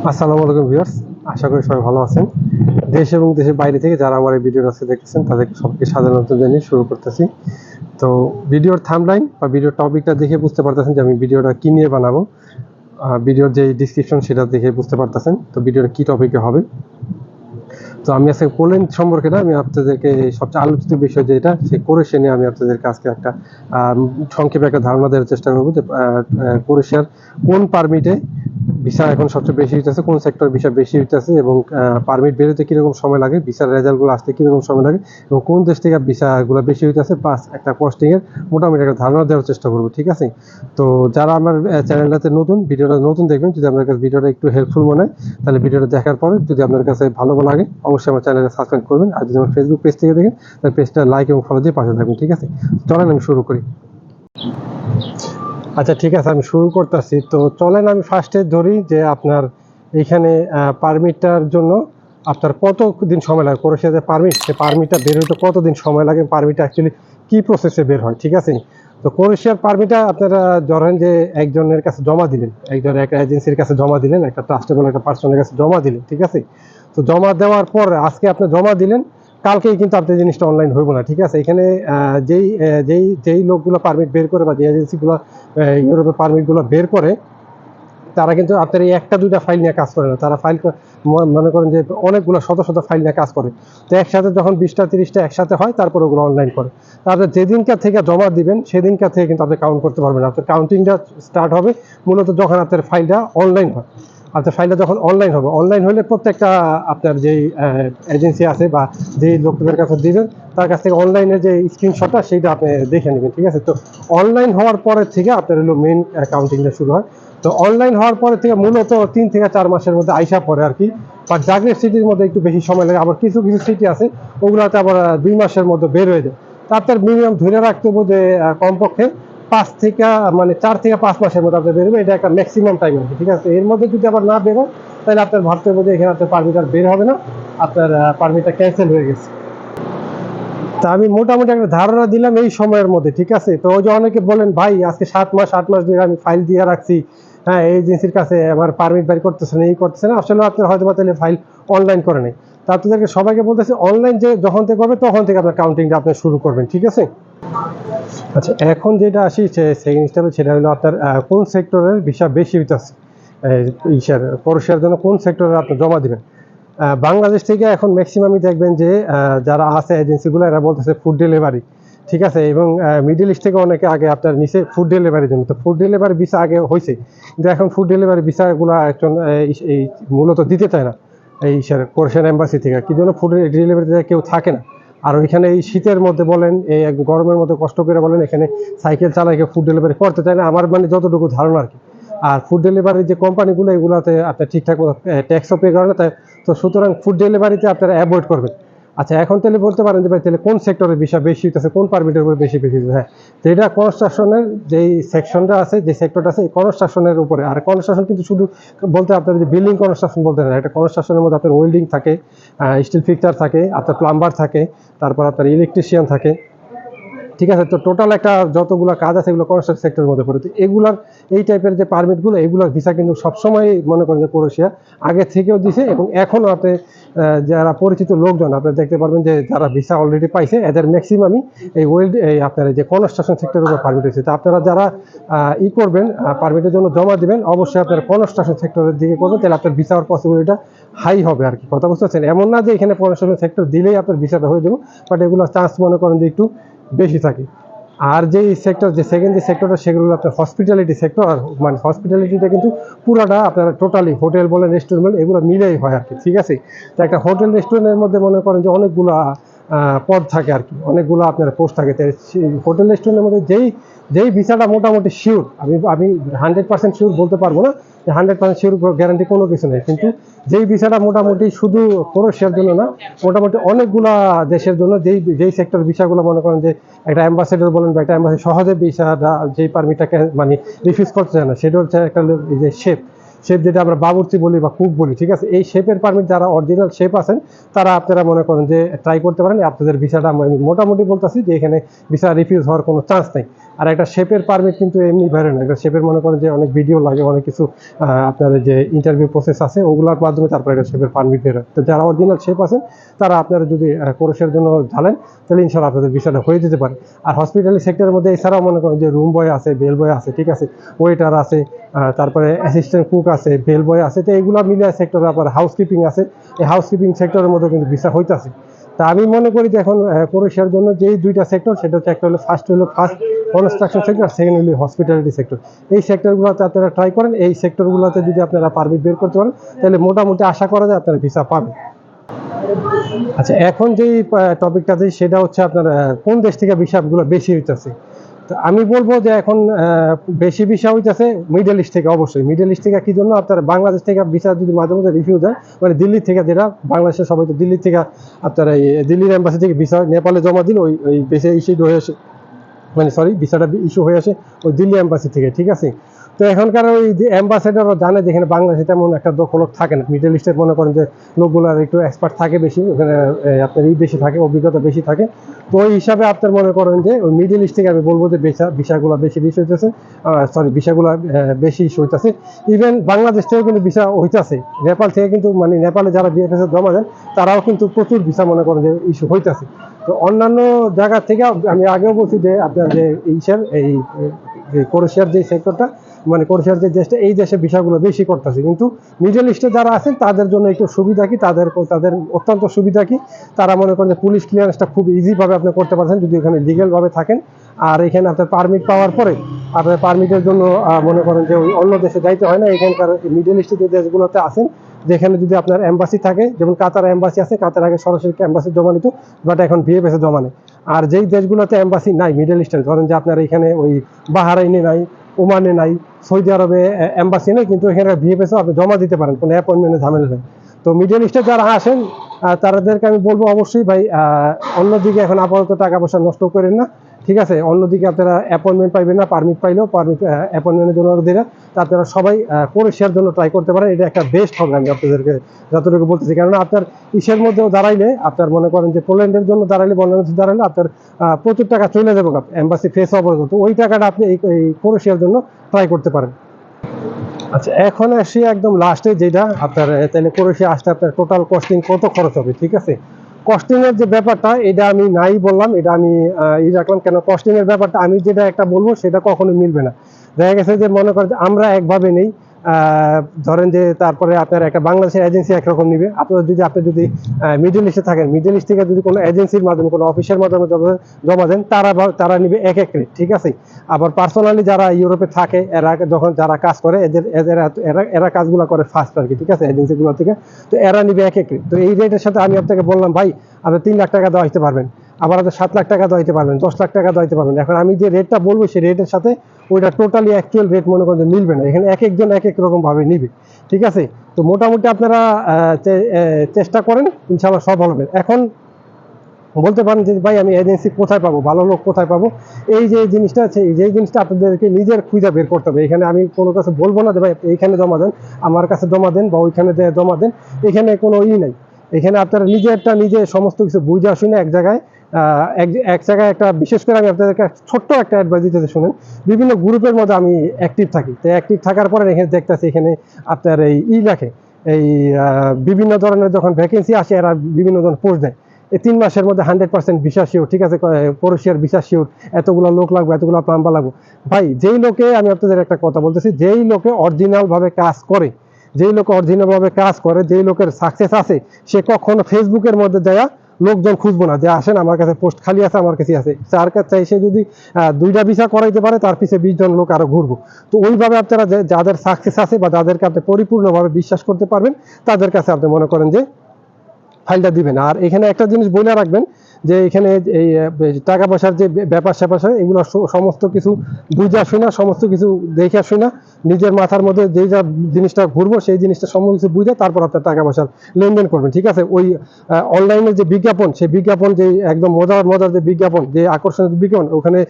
আসসালামু আলাইকুম ভিউয়ার্স, আশা করি সবাই ভালো আছেন। দেশ এবং দেশের বাইরে থেকে যারা আমার এই ভিডিওটা আজকে দেখতেছেন তাদেরকে সবাইকে স্বাগত জানিয়ে শুরু করতেছি। তো ভিডিওর থাম্বনেইল বা ভিডিওর টপিকটা দেখে বুঝতে পারতেছেন যে আমি ভিডিওটা কি নিয়ে বানাবো। ভিডিওর যে ডিসক্রিপশন সেটা দেখে বুঝতে পারতেছেন তো ভিডিওটা কি টপিকে হবে। তো আমি আজকে পোল্যান্ড সম্পর্কে না, আমি আপনাদেরকে সবচেয়ে আলোচিত বিষয় যেটা সে ক্রোয়েশিয়া নিয়ে আমি আপনাদেরকে আজকে একটা সংক্ষেপে একটা ধারণা দেওয়ার চেষ্টা করবো যে ক্রোয়েশিয়ার কোন পারমিটে ভিসা এখন সবচেয়ে বেশি হইতেছে, কোন সেক্টর ভিসা বেশি হইতেছে এবং পারমিট বেরোতে কীরকম সময় লাগে, ভিসার রেজাল্টগুলো আসতে কীরকম সময় লাগে এবং কোন দেশ থেকে ভিসাগুলো বেশি হইতেছে, প্লাস একটা কস্টিংয়ের মোটামুটি একটা ধারণা দেওয়ার চেষ্টা করবো। ঠিক আছে, তো যারা আমার চ্যানেলটাতে ভিডিওটা নতুন দেখবেন, যদি আপনার কাছে ভিডিওটা একটু হেল্পফুল মনে হয় তাহলে ভিডিওটা দেখার পরে যদি আপনার কাছে ভালো লাগে অবশ্যই আমার চ্যানেলটা সাবস্ক্রাইব করবেন। আর যদি আমার ফেসবুক পেজ থেকে দেখেন তাহলে পেজটা লাইক এবং ফলো দিয়ে পাশে থাকবেন। ঠিক আছে, চলেন আমি শুরু করি। আচ্ছা ঠিক আছে, আমি শুরু করতেছি। তো চলেন আমি ফার্স্টে ধরি যে আপনার এইখানে পারমিটটার জন্য আপনার কত দিন সময় লাগে। ক্রোয়েশিয়া যে পারমিট, সে পারমিটটা বের হইতে কতদিন সময় লাগে, পারমিটটা অ্যাকচুয়ালি কী প্রসেসে বের হয়। ঠিক আছে, তো ক্রোয়েশিয়ার পারমিটটা আপনারা ধরেন যে একজনের কাছে জমা দিলেন, একটা এজেন্সির কাছে জমা দিলেন, একটা ট্রাস্টেবল একটা পার্সনের কাছে জমা দিলেন। ঠিক আছে, তো জমা দেওয়ার পর আজকে আপনি জমা দিলেন, কালকেই কিন্তু আপনার জিনিসটা অনলাইন হইব না। ঠিক আছে, এখানে যেই যেই যেই লোকগুলো পারমিট বের করে বা যে এজেন্সিগুলো ইউরোপের পারমিটগুলো বের করে, তারা কিন্তু আপনার এই একটা দুইটা ফাইল নিয়ে কাজ করে না, তারা ফাইল মনে করেন যে অনেকগুলো শত শত ফাইল নিয়ে কাজ করে। তো একসাথে যখন 20টা 30টা একসাথে হয় তারপর ওগুলো অনলাইন করে। তারপরে যেদিনকার থেকে জমা দিবেন সেদিনকার থেকে কিন্তু আপনি কাউন্ট করতে পারবেন। আপনার কাউন্টিংটা স্টার্ট হবে মূলত যখন আপনার ফাইলটা অনলাইন হয়। আপনার ফাইলটা যখন অনলাইন হবে, অনলাইন হলে প্রত্যেকটা আপনার যেই এজেন্সি আছে বা যেই লোকদের কাছে দিবেন তার কাছ থেকে অনলাইনের যে স্ক্রিনশটটা সেইটা আপনি দেখে নেবেন। ঠিক আছে, তো অনলাইন হওয়ার পরে থেকে আপনার হলো মেইন কাউন্টিংটা শুরু হয়। তো অনলাইন হওয়ার পরে থেকে মূলত 3 থেকে 4 মাসের মধ্যে আইসা পড়ে আর কি। বা জাগ্রেব সিটির মধ্যে একটু বেশি সময় লাগে, আবার কিছু কিছু সিটি আছে ওগুলোতে আবার 2 মাসের মধ্যে বের হয়ে যায়। তার মিনিমাম ধরে রাখতে হবে যে কমপক্ষে 4 থেকে 5 মাসের মধ্যে আপনার বেরোবে, এটা একটা ম্যাক্সিমাম টাইম আছে। ঠিক আছে, এর মধ্যে যদি আবার না বেরোয় তাহলে আপনার ভাবতে হবে যে এখানে আপনার পারমিট আর বের হবে না, আপনার পারমিটটা ক্যান্সেল হয়ে গেছে। তা আমি মোটামুটি একটা ধারণা দিলাম এই সময়ের মধ্যে। ঠিক আছে, তো ওই যে অনেকে বলেন ভাই আজকে 7 মাস 8 মাস ধরে আমি ফাইল দিয়ে রাখছি, হ্যাঁ এই এজেন্সির কাছে আমার পারমিট বের করতেছে না, এই করতেছে না। আসলে আপনার হয়তো বা তাহলে ফাইল অনলাইন করে নেই। তা আপনাদেরকে সবাইকে বলতেছি অনলাইন যে যখন থেকে করবে তখন থেকে আপনার কাউন্টিংটা আপনি শুরু করবেন। ঠিক আছে, আচ্ছা এখন যেটা আসি সেকেন্ড স্টেপে, সেটা হলো আপনার কোন সেক্টরের ভিসা বেশি হইতেছে, ক্রোয়েশিয়ার জন্য কোন সেক্টরে আপনি জমা দিবেন। বাংলাদেশ থেকে এখন ম্যাক্সিমামই দেখবেন যে যারা আছে এজেন্সিগুলো এরা বলতেছে ফুড ডেলিভারি। ঠিক আছে, এবং মিডল ইস্ট থেকে অনেকে আগে আপনার নিচে ফুড ডেলিভারির জন্য, তো ফুড ডেলিভারি ভিসা আগে হয়েছে, কিন্তু এখন ফুড ডেলিভারি ভিসাগুলো একজন এই মূলত দিতে চায় না এই ক্রোয়েশিয়ান এম্বাসি থেকে। কি জন্য ফুড ডেলিভারিতে কেউ থাকে না। আর ওইখানে এই শীতের মধ্যে বলেন, এই গরমের মধ্যে কষ্ট করে বলেন, এখানে সাইকেল চালায় কেউ ফুড ডেলিভারি করতে চায় না, আমার যতটুকু ধারণা আর কি। আর ফুড ডেলিভারির যে কোম্পানিগুলো এগুলোতে আপনার ঠিকঠাক মতো ট্যাক্সও পে করে না, তাই তো সুতরাং ফুড ডেলিভারিতে আপনারা অ্যাভয়েড করবেন। আচ্ছা এখন তাহলে বলতে পারেন যে ভাই তাহলে কোন সেক্টরের বিষয় বেশি হইতেছে, কোন পারমিটের উপর বেশি হইতেছে। হ্যাঁ, তো এটা কনস্ট্রাকশনের যেই সেকশনটা আছে, যে সেক্টরটা আছে এই কনস্ট্রাকশনের উপরে। আর কনস্ট্রাকশন কিন্তু শুধু বলতে আপনার যে বিল্ডিং কনস্ট্রাকশন বলতে না, একটা কনস্ট্রাকশনের মধ্যে আপনার ওয়েল্ডিং থাকে, স্টিল ফিক্সার থাকে, আপনার প্লাম্বার থাকে, তারপর আপনার ইলেকট্রিশিয়ান থাকে। ঠিক আছে, তো টোটাল একটা যতগুলো কাজ আছে এগুলো কনস্ট্রাকশন সেক্টরের মধ্যে পড়ে। তো এগুলার এই টাইপের যে পারমিটগুলো এগুলোর ভিসা কিন্তু সবসময় মনে করেন যে ক্রোয়েশিয়া আগে থেকেও দিছে, এবং এখনও আপনি যারা পরিচিত লোকজন আপনি দেখতে পারবেন যে যারা ভিসা অলরেডি পাইছে এদের ম্যাক্সিমামই এই আপনার যে কনস্ট্রাকশন সেক্টরের উপর পারমিট হয়েছে। তো আপনারা যারা করবেন পারমিটের জন্য জমা দিবেন, অবশ্যই আপনার কনস্ট্রাকশন সেক্টরের দিকে করবেন, তাহলে আপনার ভিসা হওয়ার পসিবিলিটিটা হাই হবে আর কি। কথা বুঝতে পারছেন, এমন না যে এখানে কনস্ট্রাকশন সেক্টর দিলেই আপনার ভিসাটা হয়ে যাবে, বাট এগুলো চান্স মনে করেন যে একটু বেশি থাকে। আর যেই সেক্টর, যে সেকেন্ড যে সেক্টরটা সেগুলো আপনার হসপিটালিটি সেক্টর। আর মানে হসপিটালিটিটা কিন্তু পুরাটা আপনারা টোটালি হোটেল বলেন রেস্টুরেন্ট বলেন এগুলো মিলেই হয় আর কি। ঠিক আছে, তো একটা হোটেল রেস্টুরেন্টের মধ্যে মনে করেন যে অনেকগুলো পদ থাকে আর কি, অনেকগুলো আপনার পোস্ট থাকে। হোটেল রেস্টুরেন্টের মধ্যে যেই যেই ভিসাটা মোটামুটি শিওর, আমি 100% শিওর বলতে পারবো না, 100% শিওর গ্যারান্টি কোনো কিছু নেই, কিন্তু যেই ভিসাটা মোটামুটি শুধু ক্রোয়েশিয়ার জন্য না, মোটামুটি অনেকগুলা দেশের জন্য যেই সেক্টর ভিসাগুলো মনে করেন যে একটা অ্যাম্বাসেডর বলেন বা একটা অ্যাম্বাসি সহজে ভিসাটা যেই পারমিটটাকে মানে রিফিউজ করতে চায় না, সেটা হচ্ছে একটা যে শেফ। শেফ যেটা আমরা বাবুর্চি বলি বা কুক বলি, ঠিক আছে, এই শেফের পারমিট যারা অরিজিনাল শেফ আছেন তারা আপনারা মনে করেন যে ট্রাই করতে পারেন। আপনাদের ভিসাটা আমি মোটামুটি বলতেছি যে এখানে ভিসা রিফিউজ হওয়ার কোনো চান্স নেই। আর একটা শেফের পারমিট কিন্তু এমনি বেরোয় না, একটা শেফের মনে করেন যে অনেক ভিডিও লাগে, অনেক কিছু আপনাদের যে ইন্টারভিউ প্রসেস আছে ওগুলোর মাধ্যমে তারপরে একটা শেফের পারমিট বেরোয়। তো যারা অরিজিনাল শেফ আছেন তারা আপনারা যদি কোর্সের জন্য ঝালেন তাহলে ইনশাল্লাহ আপনাদের ভিসাটা হয়ে যেতে পারে। আর হসপিটালি সেক্টরের মধ্যে এছাড়াও মনে করেন যে রুম বয় আছে, বেল বয় আছে, ঠিক আছে, ওয়েটার আছে, তারপরে অ্যাসিস্ট্যান্ট কুক আছে, বেল বয় আছে, তো এইগুলো মিলিয়ে সেক্টরে আবার হাউসকিপিং আছে। এই হাউসকিপিং সেক্টরের মধ্যে কিন্তু ভিসা হইতেছে। তা আমি মনে করি যে এখন ক্রোয়েশিয়ার জন্য যেই দুইটা সেক্টর, সেটা হচ্ছে একটা হলো ফার্স্ট কনস্ট্রাকশন সেক্টর, সেকেন্ড হলো হসপিটালিটি সেক্টর। এই সেক্টরগুলোতে আপনারা ট্রাই করেন। এই সেক্টরগুলোতে যদি আপনারা পারমিট বের করতে পারেন তাহলে মোটামুটি আশা করা যায় আপনারা ভিসা পাবেন। আচ্ছা, এখন যেই টপিকটা দিই সেটা হচ্ছে আপনার কোন দেশ থেকে ভিসাগুলো বেশি হইতেছে। তো আমি বলবো যে এখন বেশি ভিসা হইতেছে মিডল ইস্ট থেকে। অবশ্যই মিডল ইস্ট থেকে কি জন্য আপনার বাংলাদেশ থেকে ভিসা যদি মাঝে মাঝে রিফিউজ হয়, মানে দিল্লি থেকে, যেটা বাংলাদেশের সবাই তো দিল্লি থেকে আপনারা এই দিল্লির এম্বাসি থেকে ভিসা নেপালে জমা দিল, ওই ভিসা ইস্যুড হয়ে আসে, মানে সরি ভিসাটা ইস্যু হয়ে আসে ওই দিল্লি এম্বাসি থেকে, ঠিক আছে। তো এখনকার ওই অ্যাম্বাসেডারও জানে যেখানে বাংলাদেশে তেমন একটা দক্ষ লোক থাকে না। মিডল ইস্টের মনে করেন যে লোকগুলোর একটু এক্সপার্ট থাকে বেশি, ওখানে আপনার বেশি থাকে, অভিজ্ঞতা বেশি থাকে। তো ওই হিসাবে আপনার মনে করেন যে ওই মিডল ইস্ট থেকে আমি বলবো যে ভিসাগুলো বেশি ইস্যু হইতেছে, ভিসাগুলো বেশি ইস্যু হইতেছে। ইভেন বাংলাদেশ থেকে কিন্তু ভিসা হইতেছে, নেপাল থেকে কিন্তু, মানে নেপালে যারা বিএফএস জমা দেন তারাও কিন্তু প্রচুর ভিসা মনে করেন যে ইস্যু হইতেছে। তো অন্যান্য জায়গা থেকে আমি আগেও বলছি যে আপনার যে এই ক্রোয়েশিয়ার যে সেক্টরটা, মানে ক্রোয়েশিয়ার যে দেশটা, এই দেশে ভিসাগুলো বেশি করতেছে। কিন্তু মিডল ইস্টে যারা আছেন তাদের জন্য একটু সুবিধা কি, তাদের অত্যন্ত সুবিধা কি, তারা মনে করেন যে পুলিশ ক্লিয়ারেন্সটা খুব ইজিভাবে আপনি করতে পারছেন যদি এখানে লিগেলভাবে থাকেন। আর এখানে আপনার পারমিট পাওয়ার পরে আপনার পারমিটের জন্য মনে করেন যে ওই অন্য দেশে যাইতে হয় না। এখানকার মিডল ইস্টে যে দেশগুলোতে আছেন, যেখানে যদি আপনার এম্বাসি থাকে, যেমন কাতার এম্বাসি আছে, কাতার আগে সরাসরি এম্বাসি জমা নিত, বাট এখন ভিএফএস এ জমা নেয়। আর যেই দেশগুলোতে এম্বাসি নাই মিডল ইস্টের, ধরেন যে আপনার এখানে ওই বাহারাইনে নাই, ওমানে নাই, সৌদি আরবে এম্বাসি নেই, কিন্তু এখানে ভিএফএসও আপনি জমা দিতে পারেন, কোনো অ্যাপয়েন্টমেন্টের ঝামেলা নেই। তো মিডল ইস্টে যারা আসেন তাদেরকে আমি বলবো অবশ্যই ভাই অন্যদিকে এখন আপাতত টাকা পয়সা নষ্ট করেন না, ঠিক আছে। অন্যদিকে আপনারা অ্যাপয়েন্টমেন্ট পাইবেন না, পারমিট পাইলেও অ্যাপয়েন্টমেন্টের জন্য দিলে আপনারা সবাই ক্রোয়েশিয়ার জন্য ট্রাই করতে পারেন। এটা একটা বেস্ট হবে আমি আপনাদেরকে যতটুকু বলতেছি। কেননা আপনার ইসের মধ্যেও দাঁড়াইলে, আপনার মনে করেন যে পোল্যান্ডের জন্য দাঁড়াইলে, বাংলাদেশে দাঁড়াইলে আপনার প্রচুর টাকা চলে যাবে এম্বাসি ফেস হওয়ার জন্য। তো ওই টাকাটা আপনি এই ক্রোয়েশিয়ার জন্য ট্রাই করতে পারেন। আচ্ছা, এখন আসি একদম লাস্টে, যেটা আপনার তাহলে ক্রোয়েশিয়া আসতে আপনার টোটাল কস্টিং কত খরচ হবে, ঠিক আছে। কস্টিং এর যে ব্যাপারটা, এটা আমি নাই বললাম, এটা আমি রাখলাম। কেন কস্টিং এর ব্যাপারটা আমি যেটা একটা বলবো সেটা কখনোই মিলবে না। দেখা গেছে যে মনে করেন আমরা একভাবে নেই, ধরেন যে তারপরে আপনার একটা বাংলাদেশের এজেন্সি একরকম নিবে। আপনি যদি মিডল ইস্টে থাকেন, মিডল ইস্ট থেকে যদি কোনো এজেন্সির মাধ্যমে, কোনো অফিসের মাধ্যমে জমা দেন, তারা নিবে এক এক রেট, ঠিক আছে। আবার পার্সোনালি যারা ইউরোপে থাকে, যারা কাজ করে, এরা কাজগুলো করে ফার্স্ট আর কি, ঠিক আছে, এজেন্সিগুলো থেকে। তো এরা নিবে এক এক রেট। তো এই রেটের সাথে আমি আপনাকে বললাম ভাই আপনি 3 লাখ টাকা দেওয়া দিতে পারবেন, আবার আপনি 7 লাখ টাকা দেওয়া দিতে পারবেন, 10 লাখ টাকা দেওয়া দিতে পারবেন। এখন আমি যে রেটটা বলবো সেই রেটের সাথে ওইটা টোটালি অ্যাকচুয়াল রেট মনে করেন মিলবে না। এখানে এক একজন এক এক রকম ভাবে নিবে, ঠিক আছে। তো মোটামুটি আপনারা চেষ্টা করেন, ইনশাআল্লাহ সব হবে। এখন বলতে পারেন যে ভাই আমি এজেন্সি কোথায় পাবো, ভালো লোক কোথায় পাবো, এই যে জিনিসটা আছে, এই যে জিনিসটা আপনাদেরকে নিজের খুঁজে বের করতে হবে। এখানে আমি কোনো কাছে বলবো না যে ভাই এইখানে জমা দেন, আমার কাছে জমা দেন, বা ওইখানে জমা দেন, এখানে কোনো নাই। এখানে আপনারা নিজে সমস্ত কিছু বুঝে শুনে এক জায়গায় একটা, বিশেষ করে আমি আপনাদেরকে ছোট্ট একটা অ্যাডভাইস দিতে শুনেন। বিভিন্ন গ্রুপের মধ্যে আমি অ্যাক্টিভ থাকি। তো অ্যাক্টিভ থাকার পরে এখানে দেখতেছি এখানে আপনার এই রাখে, এই বিভিন্ন ধরনের যখন ভ্যাকেন্সি আসে এরা বিভিন্ন ধরনের পোস্ট দেয়। এই 3 মাসের মধ্যে 100% ভিসা শিওর, ঠিক আছে, ক্রোয়েশিয়ার ভিসা শিওর, এতগুলো লোক লাগবে, এতগুলো প্লাম্বার লাগবে। ভাই যেই লোকে, আমি আপনাদের একটা কথা বলতেছি, যেই লোকে অরিজিনাল ভাবে কাজ করে, যেই লোকের সাকসেস আছে, সে কখনো ফেসবুকের মধ্যে যায় লোকজন খুঁজবো না যে আসেন আমার কাছে পোস্ট খালি আছে, আমার কাছে আছে। তার কাছে সে যদি 2টা ভিসা করাইতে পারে, তার পিছিয়ে 20 জন লোক আরো ঘুরবো। তো ওইভাবে আপনারা যাদের সাকসেস আছে বা যাদেরকে আপনি পরিপূর্ণভাবে বিশ্বাস করতে পারবেন, তাদের কাছে আপনি মনে করেন যে ফাইলটা দিবেন। আর এখানে একটা জিনিস বলে রাখবেন যে এখানে এই টাকা পয়সার যে ব্যাপার স্যাপার, এগুলো সমস্ত কিছু বুঝা শুনা, সমস্ত কিছু দেখে শুনা, নিজের মাথার মধ্যে যেই যা জিনিসটা ঘুরবো সেই জিনিসটা সমস্ত কিছু বুঝে তারপর আপনার টাকা পয়সার লেনদেন করবেন, ঠিক আছে। ওই অনলাইনে যে বিজ্ঞাপন, সেই বিজ্ঞাপন যে একদম মজার যে বিজ্ঞাপন, যে আকর্ষণীয় বিজ্ঞাপন, ওখানে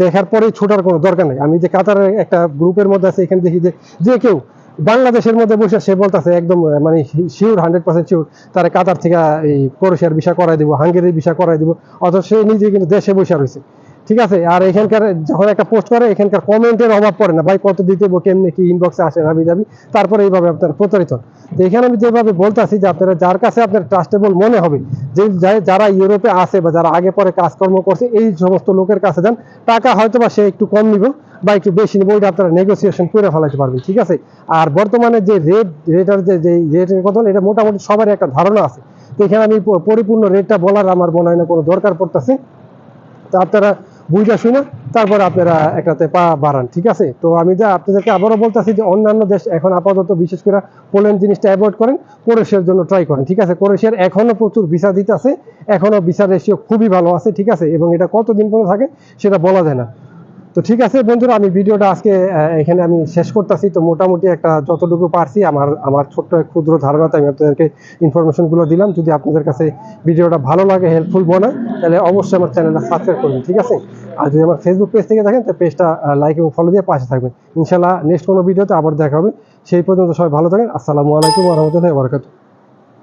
দেখার পরেই ছোটার কোনো দরকার নেই। আমি যে কাতারের একটা গ্রুপের মধ্যে আছে, এখানে দেখি যে কেউ বাংলাদেশের মধ্যে বসে সে বলতেছে একদম মানে শিওর 100% শিওর তারা কাতার থেকে এই ক্রোয়েশিয়ার ভিসা করাই দিব, হাঙ্গেরির ভিসা করাই দিব, অথচ সে নিজে কিন্তু দেশে বসে রয়েছে। ঠিক আছে, আর এখানকার যখন একটা পোস্ট করে এখানকার কমেন্টের অভাব পড়ে না, ভাই কত দিতে হইব, কেমনে কি ইনবক্সে আসে হাবি যাবি, তারপরে এইভাবে আপনার প্রতারিত। তো এখানে আমি যেভাবে বলতেছি যে আপনারা যার কাছে আপনার ট্রাস্টেবল মনে হবে, যে যারা ইউরোপে আছে বা যারা আগে পরে কাজকর্ম করছে, এই সমস্ত লোকের কাছে যান। টাকা হয়তো বা সে একটু কম নিব বা একটু বেশি নিব, ওইটা আপনারা নেগোসিয়েশন করে ফেলাইতে পারবেন। ঠিক আছে, আর বর্তমানে যে রেটের যে রেটের কথা, এটা মোটামুটি সবারই একটা ধারণা আছে। তো এখানে আমি পরিপূর্ণ রেটটা বলার আমার মনে হয় না কোনো দরকার পড়তেছে। তো আপনারা বুঝা শুনে তারপর আপনারা একটাতে পা বাড়ান। ঠিক আছে, তো আমি যা আপনাদেরকে আবারও বলতেছি যে অন্যান্য দেশ এখন আপাতত বিশেষ করে পোল্যান্ড জিনিসটা অ্যাভয়েড করেন, ক্রোয়েশিয়ার জন্য ট্রাই করেন। ঠিক আছে, ক্রোয়েশিয়ার এখনো প্রচুর ভিসা দিতে আছে, এখনো ভিসা রেশিও খুবই ভালো আছে। ঠিক আছে, এবং এটা কতদিন পর্যন্ত থাকে সেটা বলা যায় না। তো ঠিক আছে বন্ধুরা, আমি ভিডিওটা আজকে এখানে আমি শেষ করতেছি। তো মোটামুটি একটা যতটুকু পারছি আমার ছোট্ট এক ক্ষুদ্র ধারণাতে আমি আপনাদেরকে ইনফরমেশনগুলো দিলাম। যদি আপনাদের কাছে ভিডিওটা ভালো লাগে, হেল্পফুল মনে হয়, তাহলে অবশ্যই আমার চ্যানেলটা সাবস্ক্রাইব করবেন। ঠিক আছে, আর যদি আমার ফেসবুক পেজ থেকে দেখেন তো পেজটা লাইক এবং ফলো দিয়ে পাশে থাকবেন। ইনশাল্লাহ নেক্সট কোনো ভিডিওতে আবার দেখা হবে। সেই পর্যন্ত সবাই ভালো থাকেন। আসসালামু আলাইকুম ওয়া রাহমাতুল্লাহি ওয়া বারাকাতুহু।